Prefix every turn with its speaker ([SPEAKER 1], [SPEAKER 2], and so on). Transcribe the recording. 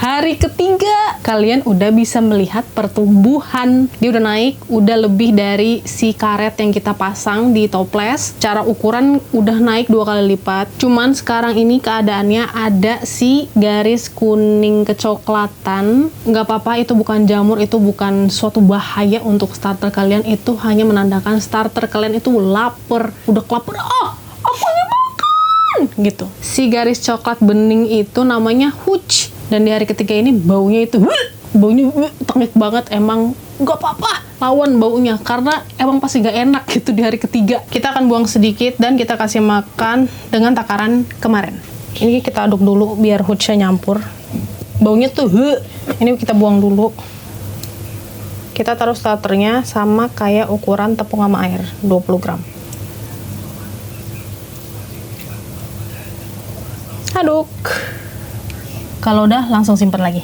[SPEAKER 1] Hari ketiga, kalian udah bisa melihat pertumbuhan. Dia udah naik, udah lebih dari si karet yang kita pasang di toples. Cara ukuran udah naik 2 kali lipat. Cuman sekarang ini keadaannya ada si garis kuning kecoklatan. Nggak apa-apa, itu bukan jamur, itu bukan suatu bahaya untuk starter kalian. Itu hanya menandakan starter kalian itu lapar. Udah kelaparan, aku ingin makan! Gitu. Si garis coklat bening itu namanya hooch. Dan di hari ketiga ini baunya itu baunya tengik banget. Emang nggak apa-apa lawan baunya, karena emang pasti nggak enak gitu di hari ketiga. Kita akan buang sedikit dan kita kasih makan dengan takaran kemarin. Ini kita aduk dulu biar hoochnya nyampur. Baunya tuh ini kita buang dulu. Kita taruh starternya sama kayak ukuran tepung sama air, 20 gram. Aduk. Kalau udah langsung simpan lagi.